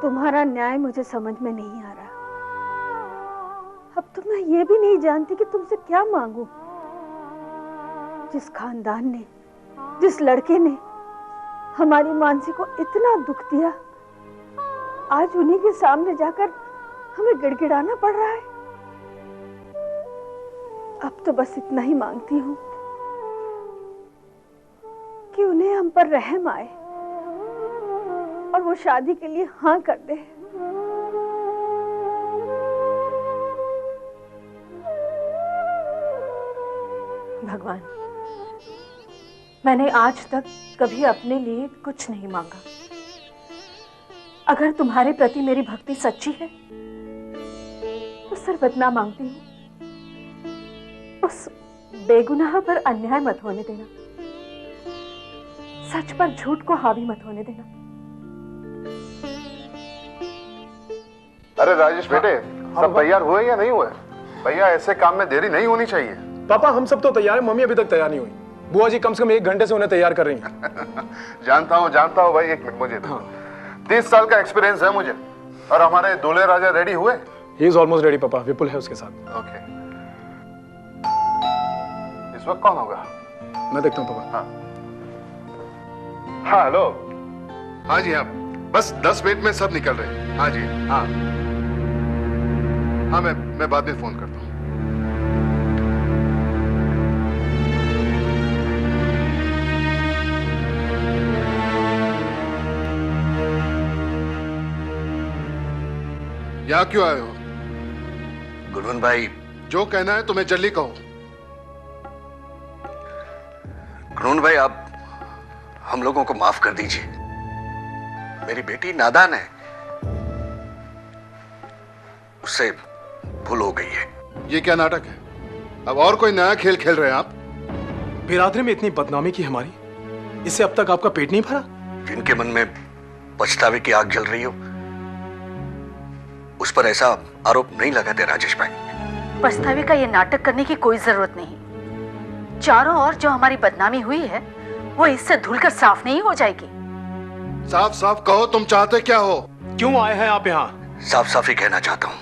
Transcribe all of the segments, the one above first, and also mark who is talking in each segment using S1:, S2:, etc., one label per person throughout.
S1: तुम्हारा न्याय मुझे समझ में नहीं आ रहा। अब तो मैं ये भी नहीं जानती कि तुमसे क्या मांगू। जिस खानदान ने, जिस लड़के ने हमारी मानसी को इतना दुख दिया, आज उन्हीं के सामने जाकर हमें गिड़गिड़ाना पड़ रहा है। अब तो बस इतना ही मांगती हूँ कि उन्हें हम पर रहम आए और वो शादी के लिए हाँ कर दे।
S2: भगवान, मैंने आज तक कभी अपने लिए कुछ नहीं मांगा। अगर तुम्हारे प्रति मेरी भक्ति सच्ची है तो सिर्फ इतना मांगती हूँ, उस बेगुनाह पर अन्याय मत होने देना, सच पर झूठ को हावी मत होने देना।
S3: अरे राजेश बेटे, सब तैयार हुए या नहीं हुए? भैया ऐसे काम में देरी नहीं होनी चाहिए।
S4: पापा हम सब तो तैयार हैं, मम्मी अभी तक तैयार नहीं हुई। बुआ जी कम से कम 1 घंटे से उन्हें तैयार कर रही हैं।
S3: जानता हूँ भाई, 1 मिनट मुझे दो। 30 साल का एक्सपीरियंस है मुझे। और हमारे दूल्हे राजा रेडी हुए?
S4: ही इज ऑलमोस्ट रेडी पापा, विपुल है उसके साथ।
S3: ओके, इस वक्त कौन होगा?
S4: मैं देखता हूँ पापा।
S3: हाँ हेलो। हाँ जी हाँ, बस 10 मिनट में सब निकल रहे हैं। हाँ जी हाँ हाँ, मैं बाद में फोन करता हूँ। यहाँ क्यों आए हो?
S5: गुरवन भाई,
S3: जो कहना है तुम्हें जल्दी कहो।
S5: गुरवन भाई, आप हम लोगों को माफ कर दीजिए। मेरी बेटी नादान है, उससे भूल हो गई है।
S3: ये क्या नाटक है? अब और कोई नया खेल खेल रहे हैं आप?
S4: बिरादरी में इतनी बदनामी की हमारी, इससे अब तक आपका पेट नहीं भरा?
S5: जिनके मन में पछतावे की आग जल रही हो, उस पर ऐसा आरोप नहीं लगाते राजेश भाई।
S6: पछतावे का ये नाटक करने की कोई जरूरत नहीं। चारों ओर जो हमारी बदनामी हुई है वो इससे धुलकर साफ नहीं हो जाएगी।
S3: साफ साफ कहो, तुम चाहते क्या हो?
S4: क्यों आए हैं आप यहाँ?
S5: साफ साफ ही कहना चाहता हूं,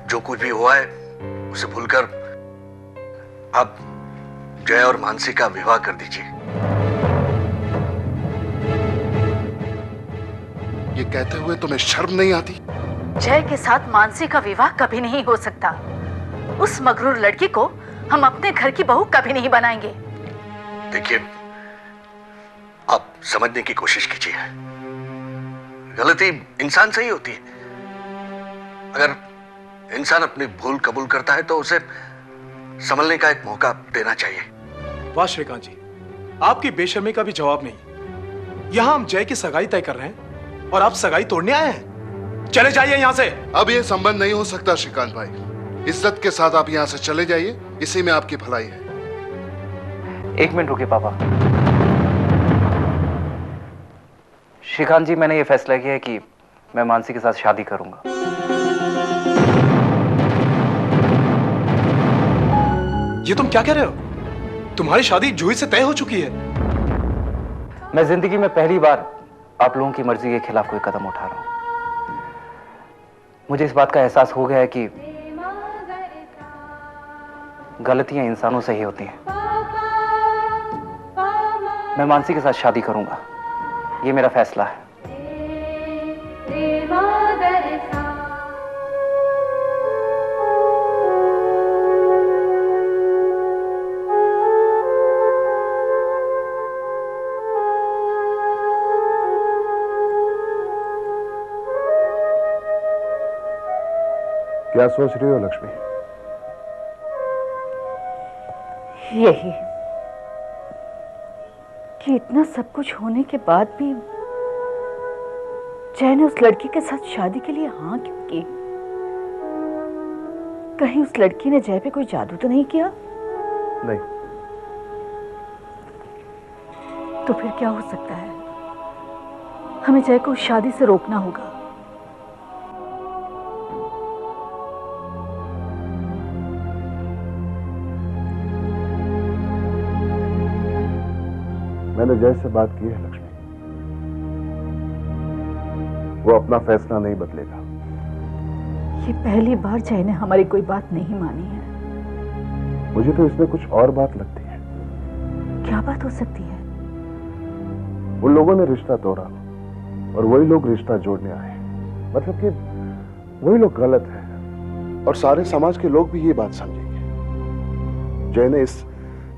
S5: जो कुछ भी हुआ है उसे भूलकर आप जय और मानसी का विवाह कर दीजिए।
S3: ये कहते हुए तुम्हें शर्म नहीं आती?
S6: जय के साथ मानसी का विवाह कभी नहीं हो सकता। उस मगरूर लड़की को हम अपने घर की बहू कभी नहीं बनाएंगे।
S5: देखिए, आप समझने की कोशिश कीजिए। गलती इंसान से ही होती है। अगर इंसान अपनी भूल कबूल करता है तो उसे संभलने का एक मौका देना चाहिए।
S4: वाह श्रीकांत जी, आपकी बेशर्मी का भी जवाब नहीं। यहां हम जय की सगाई तय कर रहे हैं और आप सगाई तोड़ने आए हैं। चले जाइए यहां से।
S3: अब ये संबंध नहीं हो सकता श्रीकांत भाई। इज्जत के साथ आप यहां से चले जाइए, इसी में आपकी भलाई है।
S7: 1 मिनट रुकिए पापा। श्रीकांत जी, मैंने ये फैसला किया है कि मैं मानसी के साथ शादी करूंगा।
S4: ये तुम क्या कह रहे हो? तुम्हारी शादी जूही से तय हो चुकी है।
S7: मैं जिंदगी में पहली बार आप लोगों की मर्जी के खिलाफ कोई कदम उठा रहा हूं। मुझे इस बात का एहसास हो गया है कि गलतियां इंसानों से ही होती हैं। मैं मानसी के साथ शादी करूंगा, ये मेरा फैसला है।
S3: क्या सोच रही हो लक्ष्मी?
S1: यही कि इतना सब कुछ होने के बाद भी जय ने उस लड़की के साथ शादी के लिए हाँ क्यों की? कहीं उस लड़की ने जय पे कोई जादू तो नहीं किया?
S3: नहीं।
S1: तो फिर क्या हो सकता है? हमें जय को उस शादी से रोकना होगा।
S3: मैंने जय से बात की है लक्ष्मी। वो अपना फैसला नहीं बदलेगा।
S6: ये पहली बार जय ने हमारी कोई बात नहीं मानी है।
S3: मुझे तो इसमें कुछ और बात लगती है।
S6: क्या बात हो सकती है?
S3: उन लोगों ने रिश्ता तोड़ा और वही लोग रिश्ता जोड़ने आए। मतलब कि वही लोग गलत हैं और सारे समाज के लोग भी ये बात समझेंगे। जय ने इस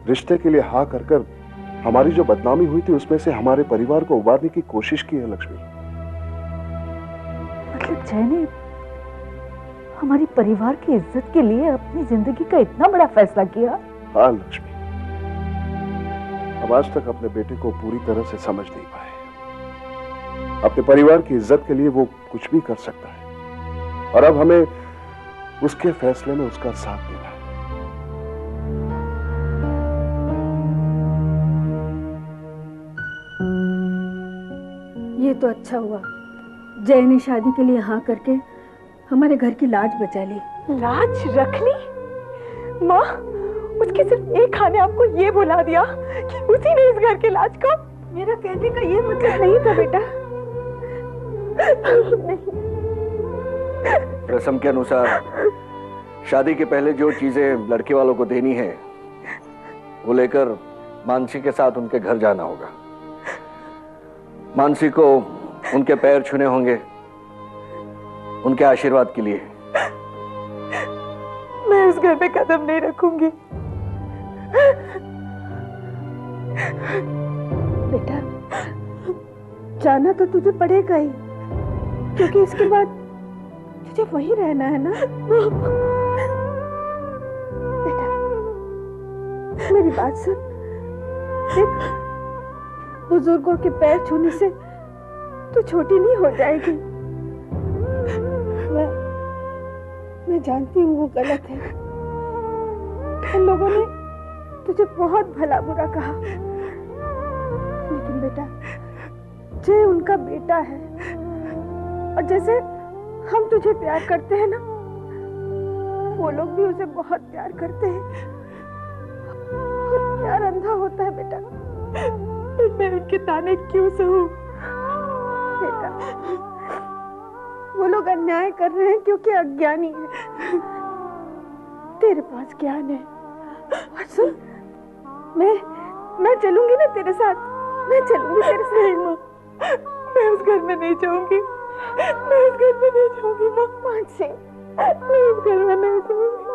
S3: रिश्ते के लिए हाँ कर कर हमारी जो बदनामी हुई थी उसमें से हमारे परिवार को उबारने की कोशिश की है लक्ष्मी।
S6: मतलब जय ने हमारी परिवार की इज्जत के लिए अपनी जिंदगी का इतना बड़ा फैसला किया?
S3: हाँ लक्ष्मी, हम आज तक अपने बेटे को पूरी तरह से समझ नहीं पाए। अपने परिवार की इज्जत के लिए वो कुछ भी कर सकता है और अब हमें उसके फैसले में उसका साथ देना है।
S1: ये तो अच्छा हुआ जय ने शादी के लिए हाँ करके हमारे घर की लाज बचा ली।
S2: लाज रख ली? माँ, उसके सिर्फ एक हाँ ने आपको ये बुला दिया कि उसी ने इस घर के लाज को।
S1: मेरा कहने का ये मतलब नहीं था बेटा। नहीं।
S5: रस्म के अनुसार शादी के पहले जो चीजें लड़के वालों को देनी है वो लेकर मानसी के साथ उनके घर जाना होगा। मानसी को उनके पैर छूने होंगे उनके आशीर्वाद के लिए।
S2: मैं उस घर में कदम नहीं रखूंगी।
S1: बेटा, जाना तो तुझे पड़ेगा ही, क्योंकि इसके बाद तुझे वहीं रहना है ना। बेटा, मेरी बात सुन। देख, बुजुर्गों के पैर छूने से तू छोटी नहीं हो जाएगी। मैं जानती हूँ वो गलत है। उन लोगों ने तुझे बहुत भला बुरा कहा, लेकिन बेटा जय उनका बेटा है और जैसे हम तुझे प्यार करते हैं ना, वो लोग भी उसे बहुत प्यार करते हैं। और प्यार अंधा होता है बेटा।
S2: मैं उनके ताने क्यों सहूं?
S1: बेटा, वो लोग अन्याय कर रहे हैं क्योंकि अज्ञानी है। तेरे पास ज्ञान है। और सुन, मैं चलूंगी ना तेरे साथ। मैं चलूंगी तेरे साथ।
S2: नहीं माँ, मैं उस घर में नहीं जाऊंगी। मैं उस घर में नहीं जाऊंगी माँ।
S1: मानसी,
S2: मैं उस घर में नहीं जाऊंगी।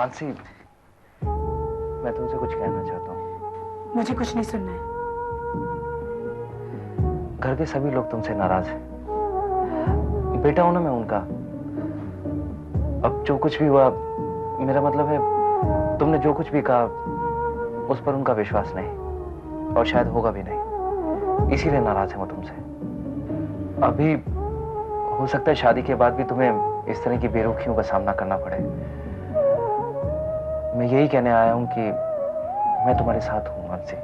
S7: मानसी, मैं तुमसे कुछ कहना चाहता हूँ।
S1: मुझे कुछ नहीं सुनना है।
S7: घर के सभी लोग तुमसे नाराज हैं। बेटा हूं ना मैं उनका। अब जो कुछ भी हुआ, मेरा मतलब है तुमने जो कुछ भी कहा उस पर उनका विश्वास नहीं, और शायद होगा भी नहीं, इसीलिए नाराज है वो तुमसे। अभी हो सकता है शादी के बाद भी तुम्हें इस तरह की बेरुखियों का सामना करना पड़े। मैं यही कहने आया हूं कि मैं तुम्हारे साथ हूं मानसी।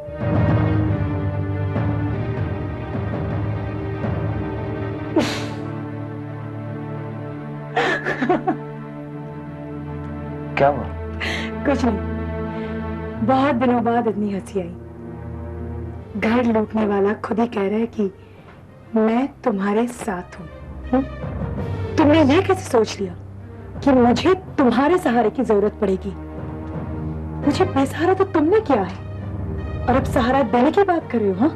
S7: क्या हुआ?
S1: कुछ नहीं, बहुत दिनों बाद इतनी हंसी आई। घर लूटने वाला खुद ही कह रहा है कि मैं तुम्हारे साथ हूं। तुमने ये कैसे सोच लिया कि मुझे तुम्हारे सहारे की जरूरत पड़ेगी? मुझे बेसहारा तो तुमने किया है, और अब सहारा देने की बात कर रहे हो? हाँ,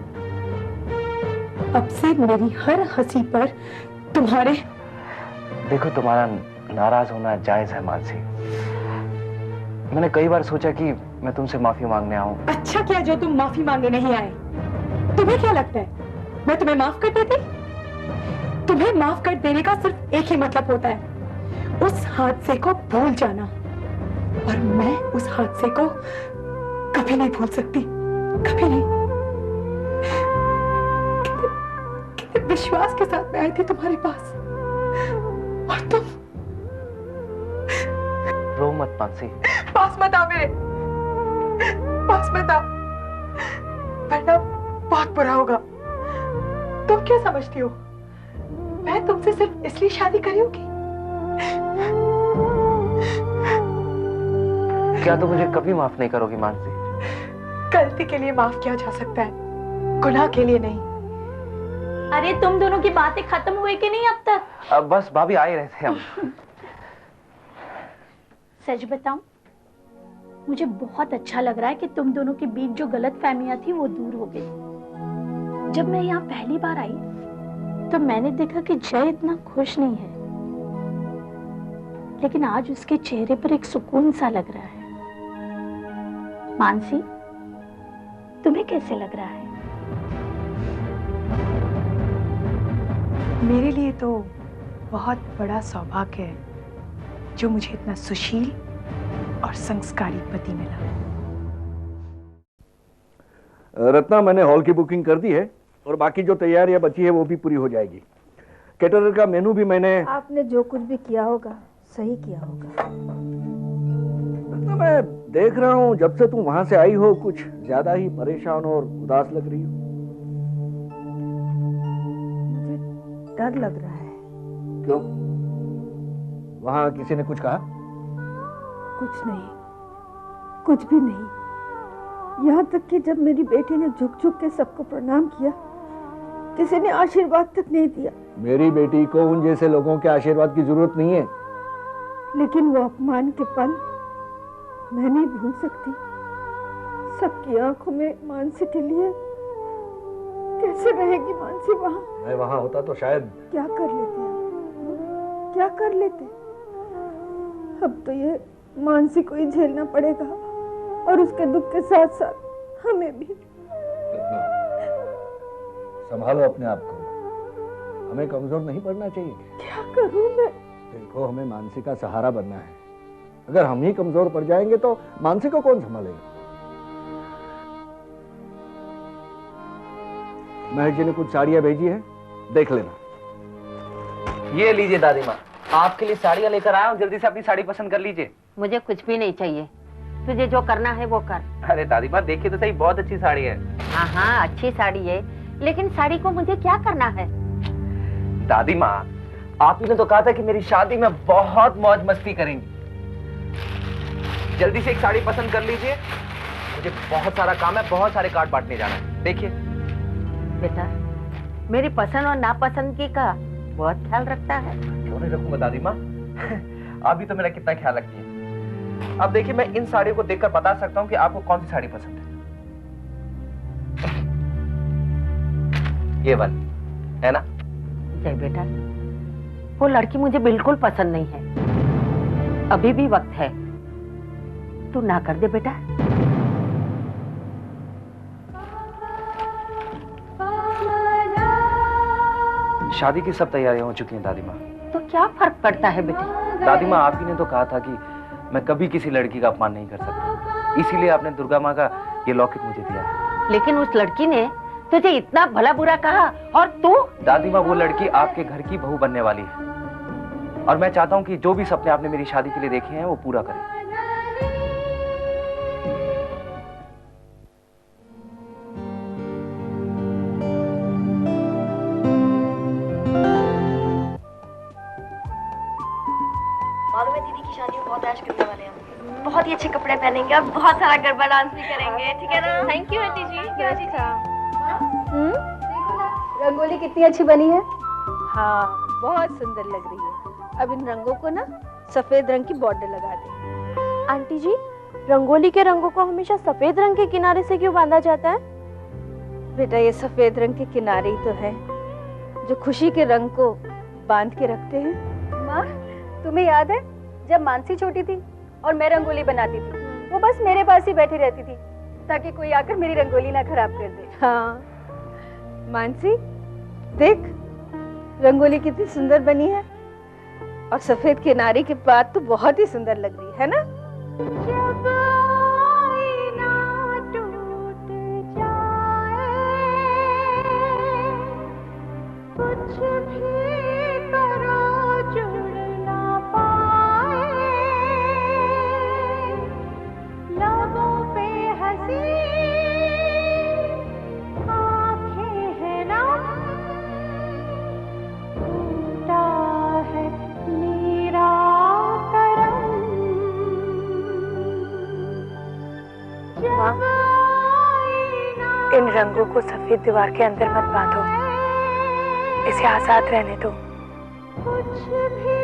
S1: अब से मेरी हर हंसी पर तुम्हारे।
S7: देखो, तुम्हारा नाराज होना जायज है मानसी। मैंने कई बार सोचा कि मैं तुमसे माफी मांगने आऊं।
S1: अच्छा किया जो तुम माफी मांगने नहीं आए। तुम्हें क्या लगता है मैं तुम्हें माफ कर देती? तुम्हें माफ कर देने का सिर्फ एक ही मतलब होता है, उस हादसे को भूल जाना। और मैं उस हादसे को कभी नहीं भूल सकती, कभी नहीं। कितने विश्वास के साथ मैं आई थी तुम्हारे पास, और तुम।
S7: रो मत मानसी।
S1: पास मत आओ मेरे, पास मत आओ, वरना बहुत बुरा होगा। तुम क्या समझती हो मैं तुमसे सिर्फ इसलिए शादी करी होगी?
S7: क्या तुम मुझे कभी माफ नहीं करोगी मानसी?
S1: गलती के लिए माफ किया जा सकता है, गुनाह के लिए नहीं।
S2: अरे तुम दोनों की बातें खत्म हुई कि नहीं अब तक?
S7: अब बस भाभी आ ही रहे थे हम।
S2: सच बताऊं, मुझे बहुत अच्छा लग रहा है कि तुम दोनों के बीच जो गलतफहमियां थी वो दूर हो गई। जब मैं यहाँ पहली बार आई तो मैंने देखा कि जय इतना खुश नहीं है, लेकिन आज उसके चेहरे पर एक सुकून सा लग रहा है। मानसी, तुम्हें कैसे लग रहा है?
S1: मेरे लिए तो बहुत बड़ा सौभाग्य है जो मुझे इतना सुशील और संस्कारी पति मिला।
S8: रत्ना, मैंने हॉल की बुकिंग कर दी है और बाकी जो तैयारियां बची है वो भी पूरी हो जाएगी। कैटरर का मेनू भी मैंने।
S1: आपने जो कुछ भी किया होगा सही किया होगा।
S8: रत्ना, मैं देख रहा हूं जब से तुम वहां से आई हो कुछ ज्यादा ही परेशान और उदास लग रही हो।
S1: मुझे डर लग रहा है।
S8: क्यों? वहां किसी ने कुछ कहा?
S1: कुछ नहीं, कुछ भी नहीं। यहाँ तक कि जब मेरी बेटी ने झुक झुक के सबको प्रणाम किया, किसी ने आशीर्वाद तक नहीं दिया।
S8: मेरी बेटी को उन जैसे लोगों के आशीर्वाद की जरूरत नहीं है।
S1: लेकिन वो अपमान के पल मैं नहीं भूल सकती। सबकी आंखों में मानसी के लिए कैसे रहेगी मानसी वहाँ?
S8: मैं वहां होता तो शायद।
S1: क्या कर लेते आप? क्या कर लेते? अब तो ये मानसी को ही झेलना पड़ेगा, और उसके दुख के साथ साथ हमें भी।
S8: संभालो अपने आप को, हमें कमजोर नहीं पड़ना चाहिए।
S1: क्या करूं मैं?
S8: देखो, हमें मानसी का सहारा बनना है। अगर हम ही कमजोर पड़ जाएंगे तो मानसी को कौन संभालेगा? महेश जी ने कुछ साड़ियां भेजी है, देख लेना।
S7: ये लीजिए दादी माँ, आपके लिए साड़ियाँ लेकर आया हूँ, जल्दी से अपनी साड़ी पसंद कर लीजिए।
S9: मुझे कुछ भी नहीं चाहिए, तुझे जो करना है वो कर।
S7: अरे दादी माँ, देखिए तो सही, बहुत अच्छी साड़ी है।
S9: हाँ हाँ, अच्छी साड़ी है, लेकिन साड़ी को मुझे क्या करना है?
S7: दादी माँ, आप ही ने तो कहा था कि मेरी शादी में बहुत मौज मस्ती करेंगी। जल्दी से एक साड़ी पसंद कर लीजिए, मुझे बहुत सारा काम है, बहुत सारे कार्ड बांटने जाना है। देखिए
S9: बेटा, मेरी पसंद और नापसंदगी का बहुत ख्याल रखता है।
S7: क्यों नहीं रखूंगा दादी माँ? आप भी तो मेरा कितना ख्याल रखती है। अब देखिए, मैं इन साड़ियों को देखकर बता सकता हूँ कि आपको कौन सी साड़ी पसंद है। ये वाली है ना?
S9: जय बेटा, वो लड़की मुझे बिल्कुल पसंद नहीं है। अभी भी वक्त है, तू ना कर दे बेटा।
S7: शादी की सब तैयारियां हो चुकी हैं दादी माँ।
S9: तो क्या फर्क पड़ता है बेटे?
S7: दादी माँ, आप ही ने तो कहा था कि मैं कभी किसी लड़की का अपमान नहीं कर सकता, इसीलिए आपने दुर्गा माँ का ये लॉकेट मुझे दिया है।
S9: लेकिन उस लड़की ने तुझे इतना भला बुरा कहा और तू?
S7: दादी माँ, वो लड़की आपके घर की बहू बनने वाली है और मैं चाहता हूँ कि जो भी सपने आपने मेरी शादी के लिए देखे हैं वो पूरा करें।
S10: मालूम है दीदी की शादी में बहुत ऐश करने वाले हैं, बहुत ही अच्छे कपड़े पहनेंगे और बहुत सारा गरबा डांस भी करेंगे, ठीक है ना? थैंक यू आंटी जी।
S1: रंगोली कितनी अच्छी बनी है। हाँ, बहुत सुंदर लग रही है। अब इन रंगों को ना सफेद रंग की बॉर्डर लगा दे।
S10: आंटी जी, रंगोली के रंगों को हमेशा सफेद रंग के किनारे से क्यों बांधा जाता है?
S1: बेटा, ये सफेद रंग के किनारे ही तो है जो खुशी के रंग को बांध के रखते हैं। माँ, तुम्हें याद है जब मानसी छोटी थी और मैं रंगोली बनाती थी, वो बस मेरे पास ही बैठी रहती थी ताकि कोई आकर मेरी रंगोली ना खराब कर दे। हाँ मानसी, देख रंगोली कितनी सुंदर बनी है और सफेद किनारे के बाद तो बहुत ही सुंदर लग रही है ना? जब आईना टूट जाए, कुछ भी करो जुड़ ना पाए, लबों पे हंसी आंखें हैं नम, टूटा है मेरा करम। इन रंगों को सफेद दीवार के अंदर मत बांधो, इसे आजाद रहने दो। कुछ भी